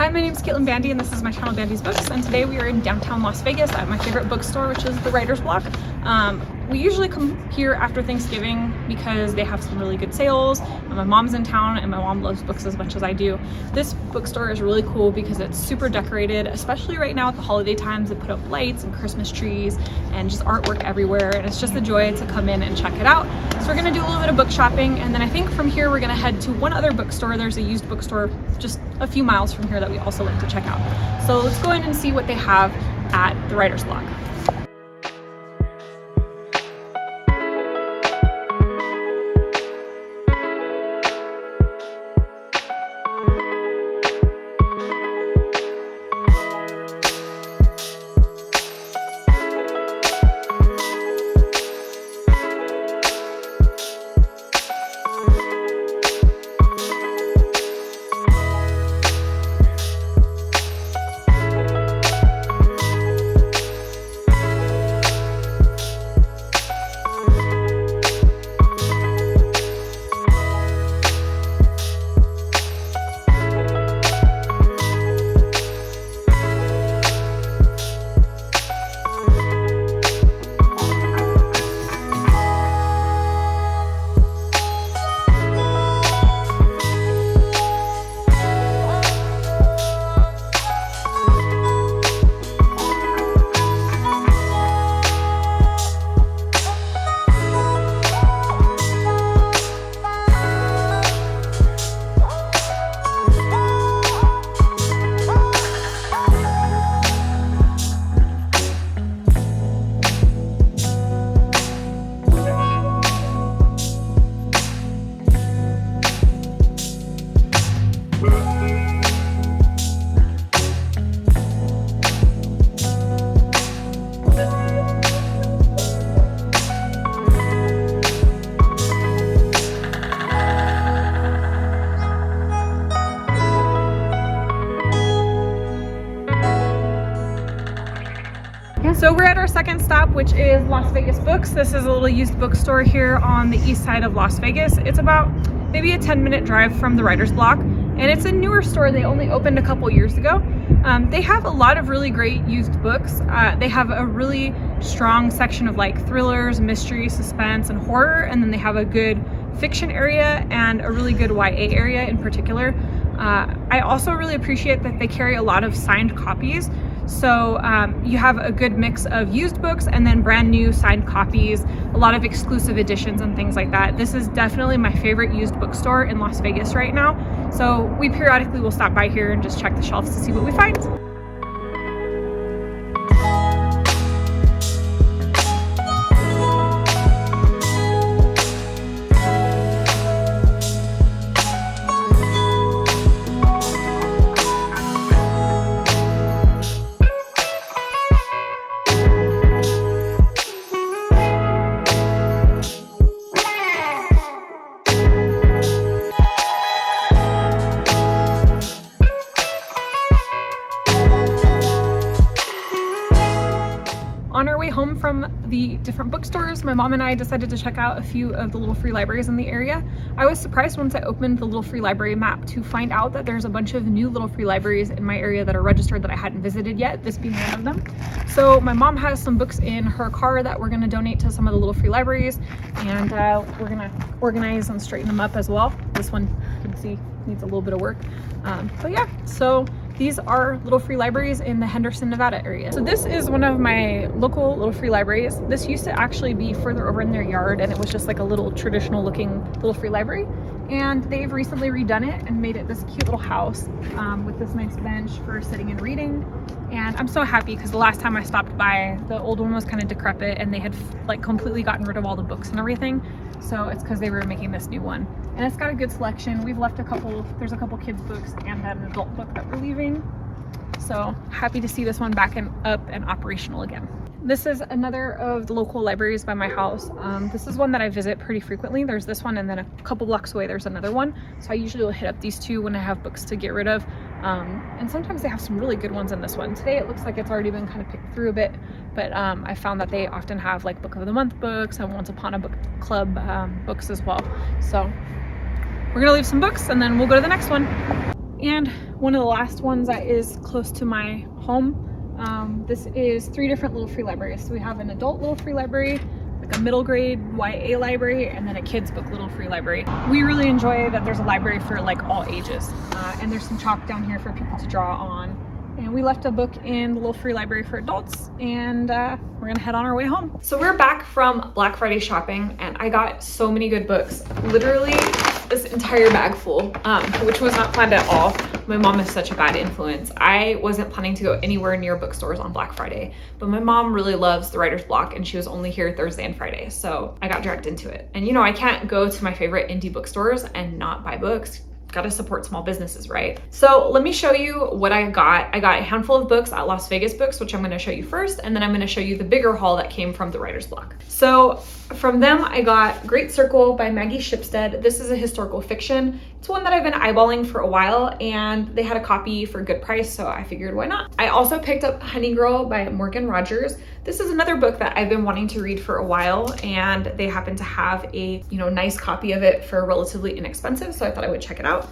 Hi, my name is Caitlin Bandy and this is my channel Bandy's Books, and today we are in downtown Las Vegas at my favorite bookstore, which is the Writer's Block. We usually come here after Thanksgiving because they have some really good sales. My mom's in town and my mom loves books as much as I do. This bookstore is really cool because it's super decorated, especially right now at the holiday times. They put up lights and Christmas trees and just artwork everywhere, and it's just a joy to come in and check it out. So we're gonna do a little bit of book shopping, and then I think from here we're gonna head to one other bookstore. There's a used bookstore just a few miles from here that we also like to check out. So let's go in and see what they have at the Writer's Block. So we're at our second stop, which is Las Vegas Books. This is a little used bookstore here on the east side of Las Vegas. It's about maybe a 10-minute drive from the Writer's Block, and it's a newer store. They only opened a couple years ago. They have a lot of really great used books. They have a really strong section of like thrillers, mystery, suspense, and horror, and then they have a good fiction area and a really good YA area in particular. I also really appreciate that they carry a lot of signed copies. So you have a good mix of used books and then brand new signed copies, a lot of exclusive editions and things like that. This is definitely my favorite used bookstore in Las Vegas right now. So we periodically will stop by here and just check the shelves to see what we find. On our way home from the different bookstores, my mom and I decided to check out a few of the little free libraries in the area. I was surprised once I opened the little free library map to find out that there's a bunch of new little free libraries in my area that are registered that I hadn't visited yet, this being one of them. So my mom has some books in her car that we're gonna donate to some of the little free libraries, and we're gonna organize and straighten them up as well. This one, you can see, needs a little bit of work. But yeah, so these are little free libraries in the Henderson, Nevada area. So this is one of my local little free libraries. This used to actually be further over in their yard, and it was just like a little traditional looking little free library. And they've recently redone it and made it this cute little house with this nice bench for sitting and reading. And I'm so happy because the last time I stopped by, the old one was kind of decrepit and they had like completely gotten rid of all the books and everything. So it's because they were making this new one. And it's got a good selection. We've left there's a couple kids books and an adult book that we're leaving. So happy to see this one back and up and operational again. This is another of the local libraries by my house. This is one that I visit pretty frequently. There's this one, and then a couple blocks away there's another one. So I usually will hit up these two when I have books to get rid of. And sometimes they have some really good ones in this one. Today it looks like it's already been kind of picked through a bit, but I found that they often have like Book of the Month books and Once Upon a Book Club books as well. So we're gonna leave some books and then we'll go to the next one. And one of the last ones that is close to my home. This is 3 different little free libraries. So we have an adult little free library, like a middle grade YA library, and then a kids book little free library. We really enjoy that there's a library for like all ages, and there's some chalk down here for people to draw on. And we left a book in the little free library for adults, and we're gonna head on our way home. So we're back from Black Friday shopping, and I got so many good books. Literally this entire bag full, which was not planned at all. My mom is such a bad influence. I wasn't planning to go anywhere near bookstores on Black Friday, but my mom really loves the writer's block, and she was only here Thursday and Friday, so I got dragged into it. And you know, I can't go to my favorite indie bookstores and not buy books. Gotta support small businesses, right? So let me show you what I got. I got a handful of books at Las Vegas Books, which I'm gonna show you first, and then I'm gonna show you the bigger haul that came from the writer's block. So from them, I got Great Circle by Maggie Shipstead. This is a historical fiction. It's one that I've been eyeballing for a while, and they had a copy for a good price, so I figured why not? I also picked up Honey Girl by Morgan Rogers. This is another book that I've been wanting to read for a while, and they happen to have a, you know, nice copy of it for relatively inexpensive, so I thought I would check it out.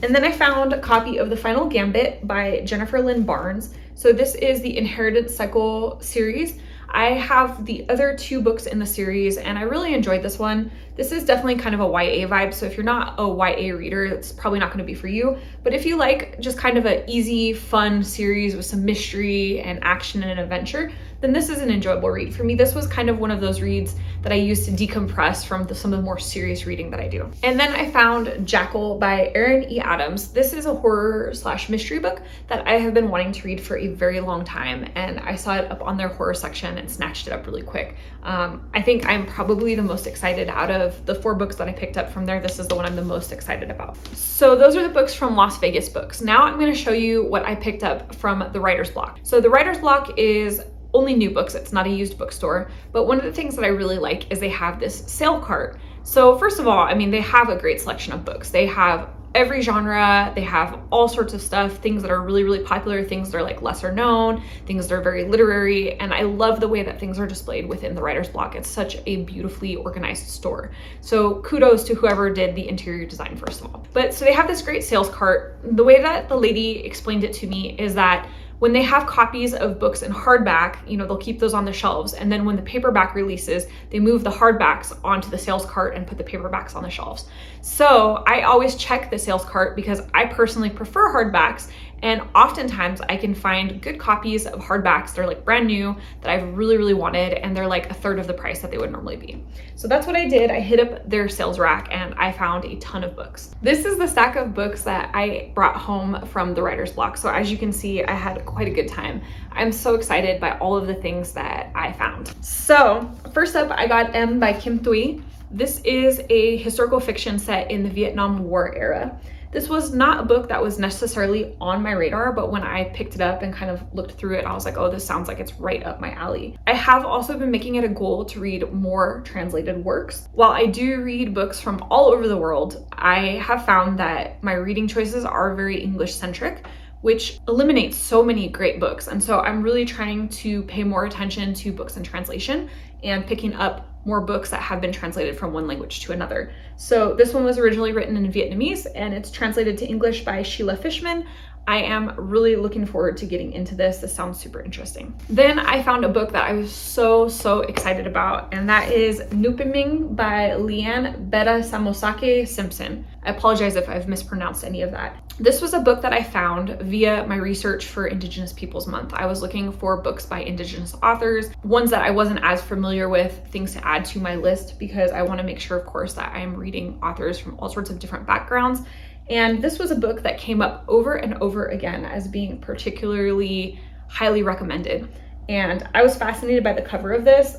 And then I found a copy of The Final Gambit by Jennifer Lynn Barnes. So this is the Inheritance Cycle series. I have the other 2 books in the series, and I really enjoyed this one. This is definitely kind of a YA vibe, so if you're not a YA reader, it's probably not going to be for you. But if you like just kind of an easy, fun series with some mystery and action and adventure, then this is an enjoyable read. For me, this was kind of one of those reads that I used to decompress from some of the more serious reading that I do. And then I found Jackal by Erin E. Adams. This is a horror/mystery book that I have been wanting to read for a very long time, and I saw it up on their horror section and snatched it up really quick. I think I'm probably the most excited out of the 4 books that I picked up from there. This is the one I'm the most excited about. So those are the books from Las Vegas Books. Now I'm going to show you what I picked up from the writer's block. So the writer's block is only new books. It's not a used bookstore, but one of the things that I really like is they have this sale cart. So first of all, I mean, they have a great selection of books. They have every genre, they have all sorts of stuff, things that are really, really popular, things that are like lesser known, things that are very literary, and I love the way that things are displayed within the writer's block. It's such a beautifully organized store. So kudos to whoever did the interior design, first of all. But so they have this great sales cart. The way that the lady explained it to me is that when they have copies of books in hardback, you know, they'll keep those on the shelves. And then when the paperback releases, they move the hardbacks onto the sales cart and put the paperbacks on the shelves. So I always check the sales cart because I personally prefer hardbacks. And oftentimes I can find good copies of hardbacks that are like brand new that I've really, really wanted, and they're like 1/3 of the price that they would normally be. So that's what I did. I hit up their sales rack and I found a ton of books. This is the stack of books that I brought home from the writer's block. So as you can see, I had quite a good time. I'm so excited by all of the things that I found. So first up, I got M by Kim Thúy. This is a historical fiction set in the Vietnam War era. This was not a book that was necessarily on my radar, but when I picked it up and kind of looked through it, I was like, oh, this sounds like it's right up my alley. I have also been making it a goal to read more translated works. While I do read books from all over the world, I have found that my reading choices are very English-centric, which eliminates so many great books. And so I'm really trying to pay more attention to books in translation and picking up more books that have been translated from one language to another. So this one was originally written in Vietnamese and it's translated to English by Sheila Fishman. I am really looking forward to getting into this. This sounds super interesting. Then I found a book that I was so excited about, and that is Noopiming by Leanne Betasamosake Simpson. I apologize if I've mispronounced any of that. This was a book that I found via my research for Indigenous Peoples Month. I was looking for books by Indigenous authors, ones that I wasn't as familiar with, things to add to my list, because I want to make sure, of course, that I am reading authors from all sorts of different backgrounds. And this was a book that came up over and over again as being particularly highly recommended. And I was fascinated by the cover of this.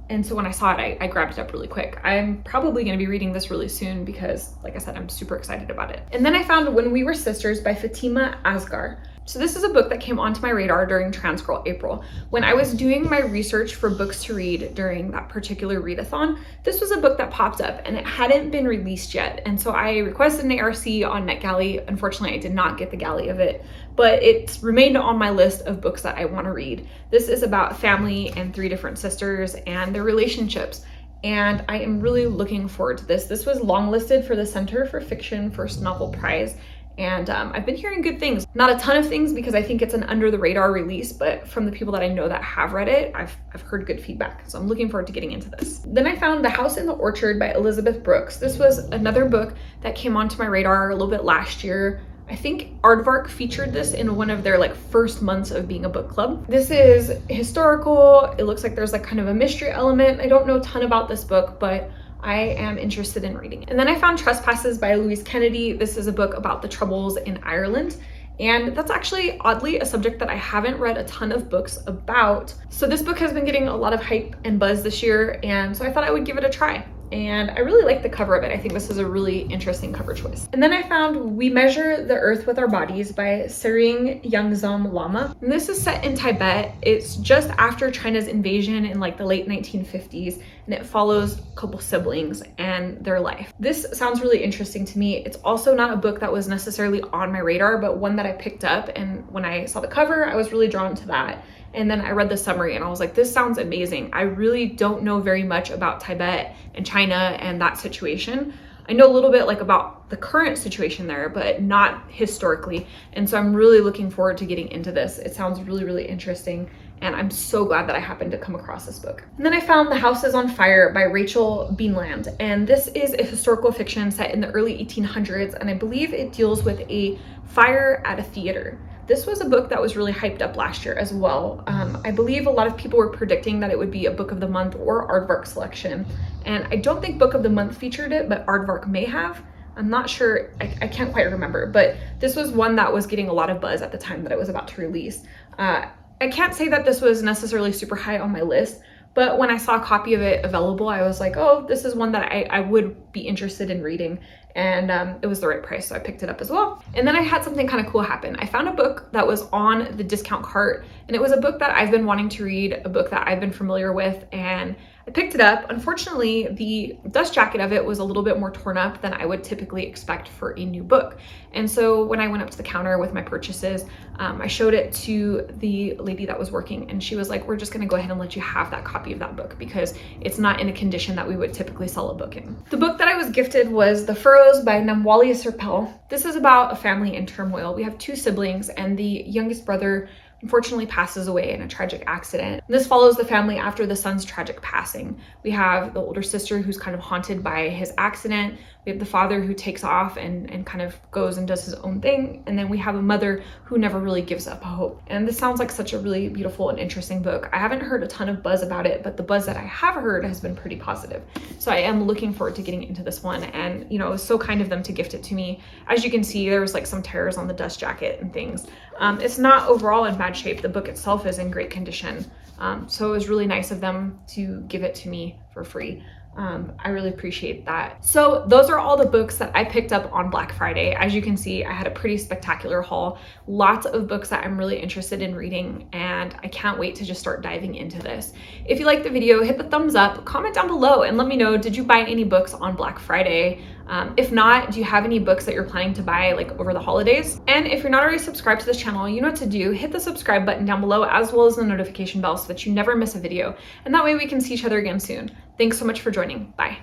And so when I saw it, I grabbed it up really quick. I'm probably going to be reading this really soon because, like I said, I'm super excited about it. And then I found When We Were Sisters by Fatimah Asghar. So this is a book that came onto my radar during Transgirl April. When I was doing my research for books to read during that particular readathon, this was a book that popped up and it hadn't been released yet. And so I requested an ARC on NetGalley. Unfortunately, I did not get the galley of it, but it's remained on my list of books that I want to read. This is about family and 3 different sisters and their relationships. And I am really looking forward to this. This was longlisted for the Center for Fiction First Novel Prize. And I've been hearing good things. Not a ton of things because I think it's an under the radar release, but from the people that I know that have read it, I've heard good feedback. So I'm looking forward to getting into this. Then I found The House in the Orchard by Elizabeth Brooks. This was another book that came onto my radar a little bit last year. I think Aardvark featured this in one of their like first months of being a book club. This is historical. It looks like there's like kind of a mystery element. I don't know a ton about this book, but I am interested in reading it. And then I found Trespasses by Louise Kennedy. This is a book about the Troubles in Ireland. And that's actually, oddly, a subject that I haven't read a ton of books about. So this book has been getting a lot of hype and buzz this year, and so I thought I would give it a try. And I really like the cover of it. I think this is a really interesting cover choice. And then I found We Measure the Earth with Our Bodies by Tsering Yangzom Lama. And this is set in Tibet. It's just after China's invasion in like the late 1950s, and it follows a couple siblings and their life. This sounds really interesting to me. It's also not a book that was necessarily on my radar, but one that I picked up, and when I saw the cover, I was really drawn to that. And then I read the summary and I was like, this sounds amazing. I really don't know very much about Tibet and China and that situation. I know a little bit like about the current situation there, but not historically. And so I'm really looking forward to getting into this. It sounds really, really interesting. And I'm so glad that I happened to come across this book. And then I found The House is on Fire by Rachel Beanland. And this is a historical fiction set in the early 1800s. And I believe it deals with a fire at a theater. This was a book that was really hyped up last year as well. I believe a lot of people were predicting that it would be a book of the month or Aardvark selection. And I don't think book of the month featured it, but Aardvark may have. I'm not sure, I can't quite remember, but this was one that was getting a lot of buzz at the time that it was about to release. I can't say that this was necessarily super high on my list, but when I saw a copy of it available, I was like, oh, this is one that I would be interested in reading. And it was the right price, so I picked it up as well. And then I had something kind of cool happen. I found a book that was on the discount cart, and it was a book that I've been wanting to read, a book that I've been familiar with, and I picked it up. Unfortunately, the dust jacket of it was a little bit more torn up than I would typically expect for a new book. And so when I went up to the counter with my purchases, I showed it to the lady that was working, and she was like, we're just gonna go ahead and let you have that copy of that book because it's not in a condition that we would typically sell a book in. The book that I was gifted was The Furrows by Namwali Serpell. This is about a family in turmoil. We have two siblings, and the youngest brother unfortunately passes away in a tragic accident. This follows the family after the son's tragic passing. We have the older sister who's kind of haunted by his accident. We have the father who takes off and kind of goes and does his own thing. And then we have a mother who never really gives up hope. And this sounds like such a really beautiful and interesting book. I haven't heard a ton of buzz about it, but the buzz that I have heard has been pretty positive. So I am looking forward to getting into this one. And you know, it was so kind of them to gift it to me. As you can see, there was like some tears on the dust jacket and things. It's not overall in bad shape. The book itself is in great condition. So it was really nice of them to give it to me for free. I really appreciate that. So those are all the books that I picked up on Black Friday. As you can see, I had a pretty spectacular haul. Lots of books that I'm really interested in reading, and I can't wait to just start diving into this. If you liked the video, hit the thumbs up, comment down below, and let me know, did you buy any books on Black Friday? If not, do you have any books that you're planning to buy like over the holidays? And if you're not already subscribed to this channel, you know what to do. Hit the subscribe button down below as well as the notification bell so that you never miss a video. And that way we can see each other again soon. Thanks so much for joining. Bye.